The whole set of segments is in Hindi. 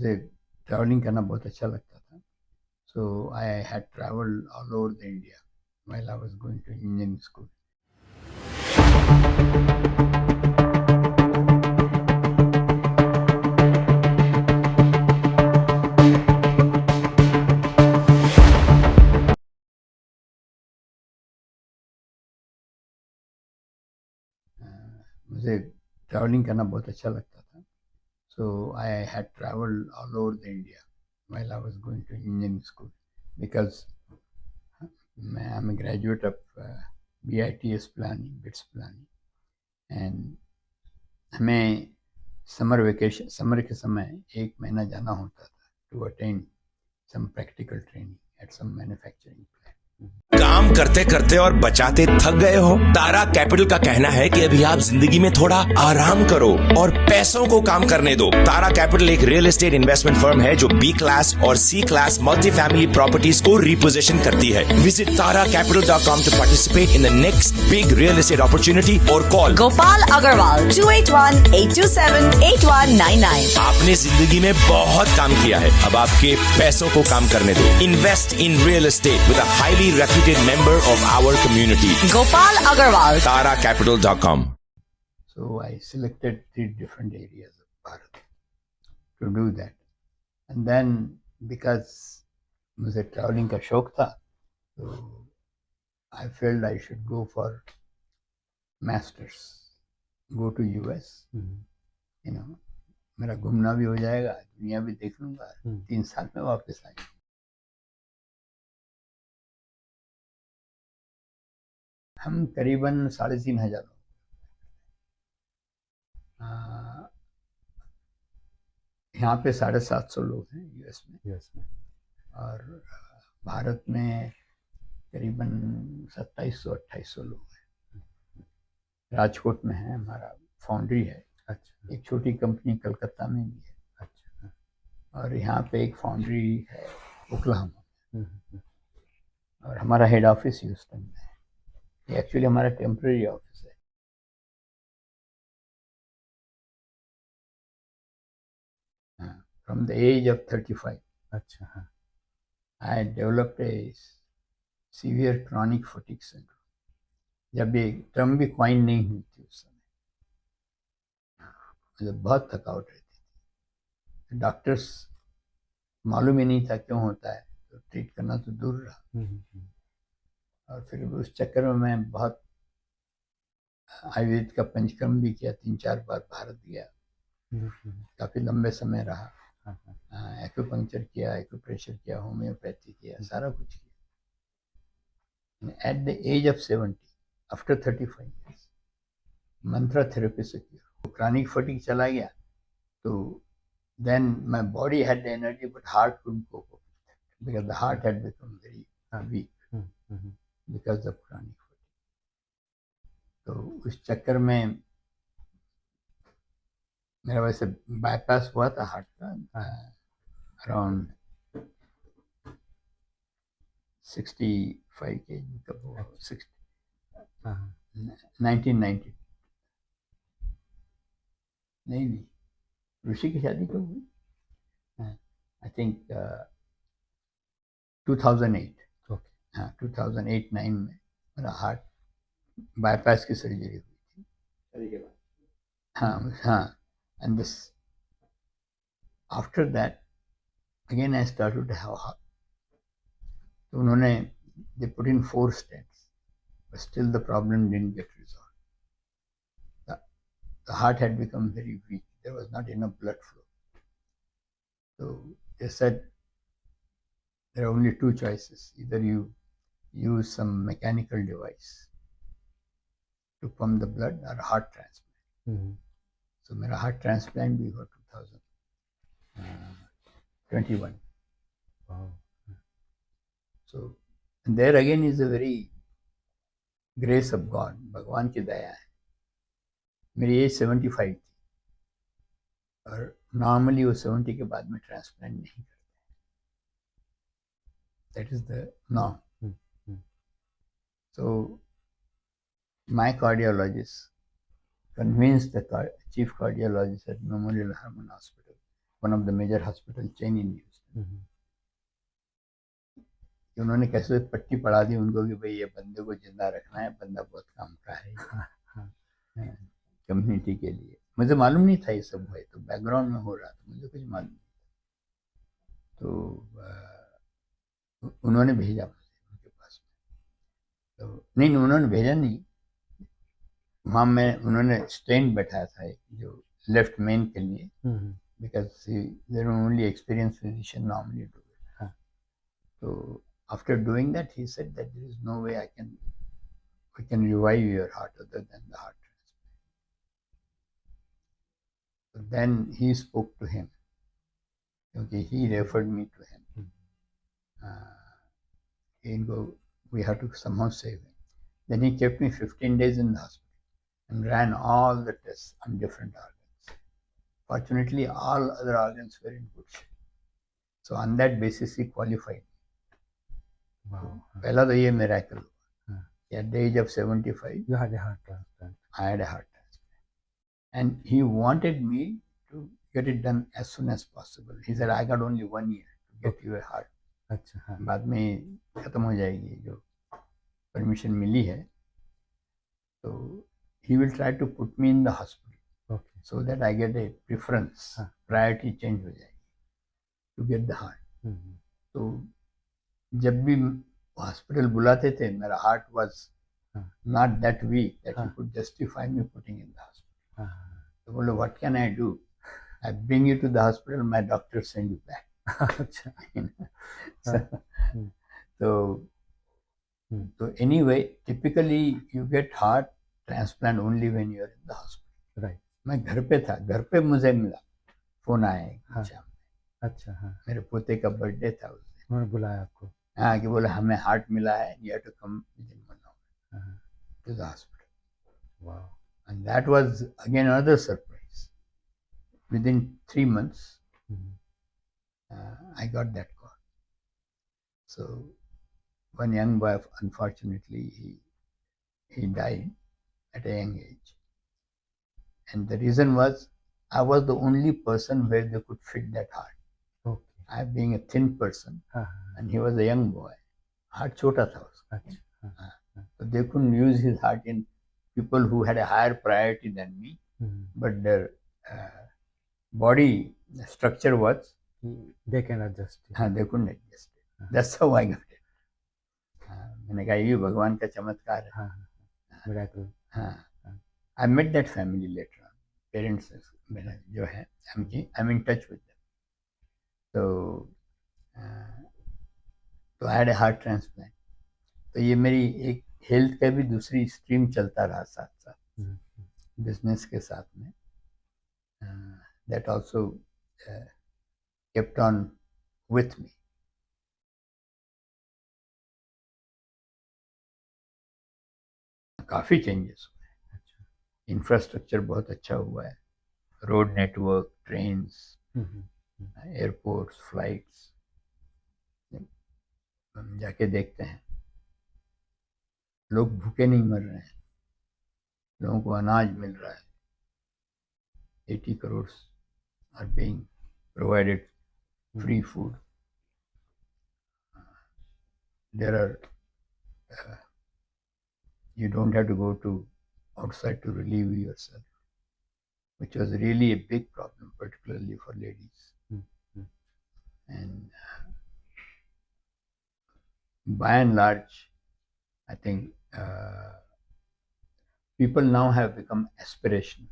मुझे ट्रैवलिंग करना बहुत अच्छा लगता था. So I had traveled all over the India while I was going to engineering school. मुझे ट्रैवलिंग करना बहुत अच्छा लगता था. So I had traveled all over the India while I was going to engineering school because I'm a graduate of BITS planning, BITS planning, and हमें समर के समय 1 महीना जाना होता था to attend some practical training at some manufacturing plant. काम करते करते और बचाते थक गए हो? तारा कैपिटल का कहना है कि अभी आप जिंदगी में थोड़ा आराम करो और पैसों को काम करने दो। तारा कैपिटल एक रियल एस्टेट इन्वेस्टमेंट फर्म है जो बी क्लास और सी क्लास मल्टी फैमिली प्रॉपर्टीज को रिपोजिशन करती है। Visit taracapital.com to participate in the next big real estate opportunity और कॉल Gopal Agarwal 281-827-8199। आपने जिंदगी में बहुत काम किया है, अब आपके पैसों को काम करने दो। Invest in real estate with a highly reputed member of our community. Gopal Agarwal. taracapital.com. So I selected 3 different areas of Bharat to do that. And then because मुझे traveling का शौक था, so I felt I should go for masters, go to US. You know, मेरा घूमना भी हो जाएगा, दुनिया भी देख लूँगा, 3 साल में वापस आ जाऊँगा. हम करीबन 3,500 लोग, यहाँ पे 750 लोग हैं यूएस में, और भारत में करीबन 2700-2800 लोग हैं. राजकोट में है, हमारा फाउंड्री है. अच्छा. एक छोटी कंपनी कलकत्ता में भी है. अच्छा. और यहाँ पे एक फाउंड्री है ओक्लाहोमा में, और हमारा हेड ऑफिस ह्यूस्टन में है. एक्चुअली हमारा टेम्पररी ऑफिस है. फ्रॉम द एज ऑफ 35 अच्छा I developed A severe chronic fatigue syndrome. जब ये टर्म भी क्वाइन नहीं हुई थी उस समय, मतलब बहुत थकावट रहती थी. डॉक्टर्स मालूम ही नहीं था क्यों होता है, तो ट्रीट करना तो दूर रहा. और फिर उस चक्कर में मैं बहुत आयुर्वेद का पंचकर्म भी किया, 3-4 बार भारत गया, काफ़ी लंबे समय रहा. एक्यूपंक्चर किया, एक्यूप्रेशर किया, होम्योपैथी किया, सारा कुछ किया. At the age of 70, after 35 years, mantra therapy से किया. क्रॉनिक फटीग चला गया, तो then my body had the energy but heart couldn't cope up because the heart had become very weak because of chronic fatigue. तो उस चक्कर में मेरा वैसे बाईपास हुआ था हार्ट का अराउंड 65 kg तक हुआ. 1990 नहीं ऋषि की शादी कब हुई? I think 2008. हाँ 2008-9 में मेरा हार्ट बाईपास की सर्जरी हुई थी. हाँ. And this, after that, again I started to have heart. So उन्होंने, they put in 4 stents, but still the problem didn't get resolved. The heart had become very weak. There was not enough blood flow. So they said there are only 2 choices. Either you use some mechanical device to pump the blood or a heart transplant. So मेरा हार्ट ट्रांसप्लांट भी हुआ 2021. So there again is a very grace of God, भगवान की दया है. मेरी एज 75 थी, और नॉर्मली वो 70 के बाद में ट्रांसप्लांट नहीं करते. That is the norm. So my cardiologist convinced the chief cardiologist at Memorial Hermann Hospital one of the major hospital chain in news. उन्होंने कैसे पट्टी पढ़ा दी उनको कि भाई ये बंदे को जिंदा रखना है, बंदा बहुत काम का है कम्युनिटी के लिए। मुझे मालूम नहीं था ये सब हुआ, तो बैकग्राउंड में हो रहा था, मुझे कुछ मालूम नहीं। तो उन्होंने भेजा मुझे उनके पास में। तो नहीं, उन्होंने भेजा नहीं, वहाँ में उन्होंने स्टैंड बैठाया था एक, जो लेफ्ट मेन के लिए, because there only experience physician normally do it. तो after doing that, he said that there is no way we can revive your heart other than the heart transplant. So then he spoke to him. Okay, he referred me to him. We have to somehow save him. Then he kept me 15 days in the hospital and ran all the tests on different organs. Fortunately, all other organs were in good shape. So on that basis, he qualified. पहला तो ये मिरेकल हुआ। At the age of 75, you had a heart transplant. I had a heart transplant, and he wanted me to get it done as soon as possible. He said, I got only 1 year to get you a heart. अच्छा, बाद में खत्म हो जाएगी जो परमिशन मिली है। तो he will try to put me in the hospital so that I get a preference, priority change हो जाएगी to get the heart. तो जब भी हॉस्पिटल बुलाते थे, मेरा heart was not that weak that he could justify me putting in the hospital. तो बोलो what can I do, I bring you to the hospital, my doctor send you back. अच्छा। तो anyway typically you get heart transplant only when you are in the hospital. Right. मैं घर पे था, घर पे मुझे मिला, फोन आया। अच्छा, मेरे पोते का बर्थडे था, उन्होंने बुलाया आपको? हाँ, कि बोले हमें हार्ट मिला है, you have to come within 1 hour to the hospital. Wow. And that was again another surprise. Within 3 months, I got that call. So one young boy, unfortunately, he died at a young age. And the reason was, I was the only person where they could fit that heart. I being a thin person, and he was a young boy. Heart छोटा था उसका. So they couldn't use his heart in people who had a higher priority than me, but their body structure was. They can adjust. They couldn't adjust it. That's how I got it. मैंने कहा ये भगवान का चमत्कार है. Miracle. I met that family later on. Parents मेरा जो है, I'm in touch with them. तो I had a heart transplant. तो ये मेरी एक हेल्थ का भी दूसरी स्ट्रीम चलता रहा साथ साथ बिजनेस के साथ में. That also kept on with me. काफ़ी चेंजेस हुए हैं. इंफ्रास्ट्रक्चर बहुत अच्छा हुआ है, road network, trains, airports, flights. हम जाके देखते हैं, लोग भूखे नहीं मर रहे हैं, लोगों को अनाज मिल रहा है. 80 crore are being provided free food. There are you don't have to go to outside to relieve yourself, which was really a big problem, particularly for ladies. And by and large, I think people now have become aspirational.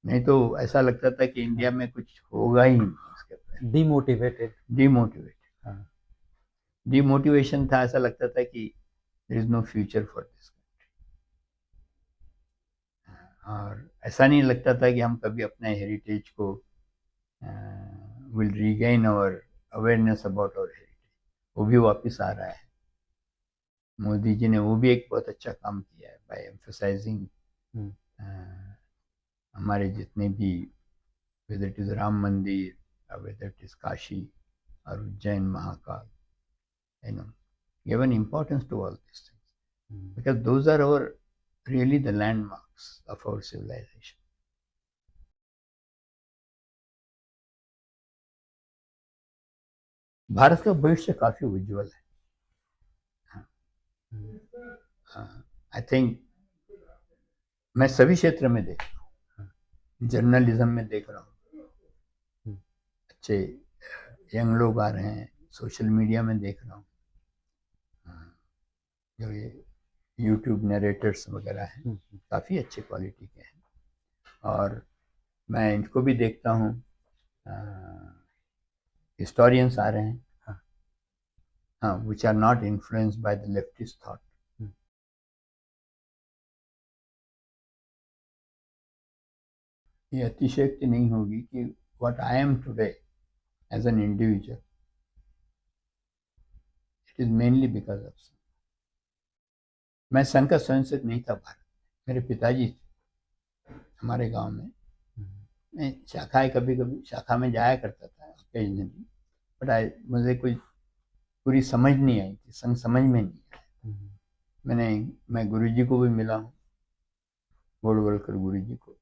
नहीं तो ऐसा लगता था कि इंडिया में कुछ होगा ही नहीं. उसके डिमोटिवेशन था. ऐसा लगता था कि there is no future for this country. और ऐसा नहीं लगता था कि हम कभी अपने हेरिटेज को will regain our awareness about our heritage. वो भी वापस आ रहा है. मोदी जी ने वो भी एक बहुत अच्छा काम किया है by emphasizing हमारे जितने भी, whether it is राम मंदिर or whether it is Kashi or Ujjain Mahakal, given importance to all these things, because those are our really the landmarks of our civilization. Bharat का भविष्य काफी उज्जवल है। आई थिंक मैं सभी क्षेत्र में देख रहा हूँ, जर्नलिज्म में देख रहा हूँ, अच्छे यंग लोग आ रहे हैं, सोशल मीडिया में देख रहा हूँ, जो ये यूट्यूब नरेटर्स वगैरह हैं काफ़ी अच्छे क्वालिटी के हैं, और मैं इनको भी देखता हूँ, हिस्टोरियंस आ रहे हैं, हाँ, which are not influenced by the leftist thought. ये अतिशयोक्ति नहीं होगी कि what I am today as an individual, it is mainly because of Sangh. मैं संघ का स्वयंसेवक नहीं था भारत, मेरे पिताजी थे हमारे गांव में। मैं शाखाएं कभी कभी शाखा में जाया करता था ओकेजनली, बट मुझे कोई पूरी समझ नहीं आई थी, संघ समझ में नहीं आया। मैं गुरुजी को भी मिला हूँ, गोडवलकर गुरुजी को,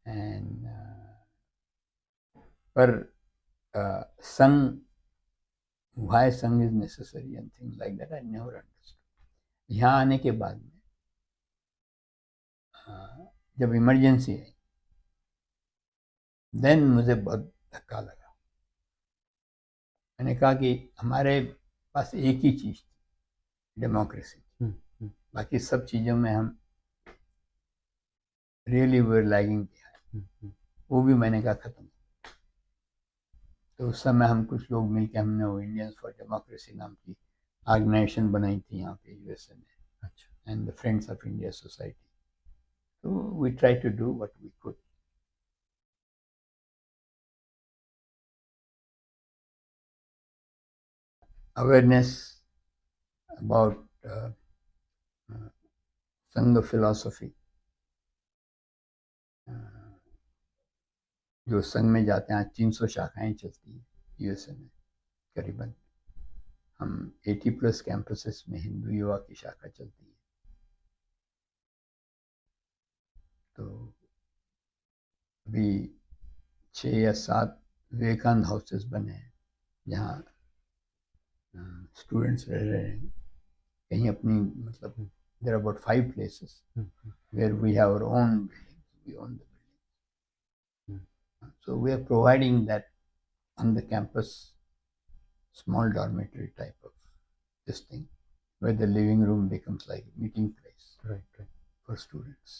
एंड पर संघ, व्हाई संघ is necessary and things like that I never understood. यहाँ आने के बाद में जब इमरजेंसी आई, देन मुझे बहुत धक्का लगा। मैंने कहा कि हमारे पास एक ही चीज थी, डेमोक्रेसी। बाकी सब चीजों में हम रियली वर लैगिंग बिहाइंड, वो भी मैंने कहा खत्म। तो उस समय हम कुछ लोग मिलकर हमने वो इंडियंस फॉर डेमोक्रेसी नाम की ऑर्गेनाइजेशन बनाई थी यहाँ पे यूएसए में, and the friends of India society. तो we try to do what we could. Awareness about Sangh philosophy, जो संघ में जाते हैं, 300 शाखाएं चलती हैं यूएसए में करीबन। हम 80+ कैंपसेस में हिंदू युवा की शाखा चलती है। तो अभी 6 या 7 विवेकानंद हाउसेस बने हैं जहाँ स्टूडेंट्स रह रहे हैं। कहीं अपनी मतलब there are about 5 places where we have our own buildings, we own the building, so we are providing that on the campus, small dormitory type of this thing, where the living room becomes like a meeting place for students.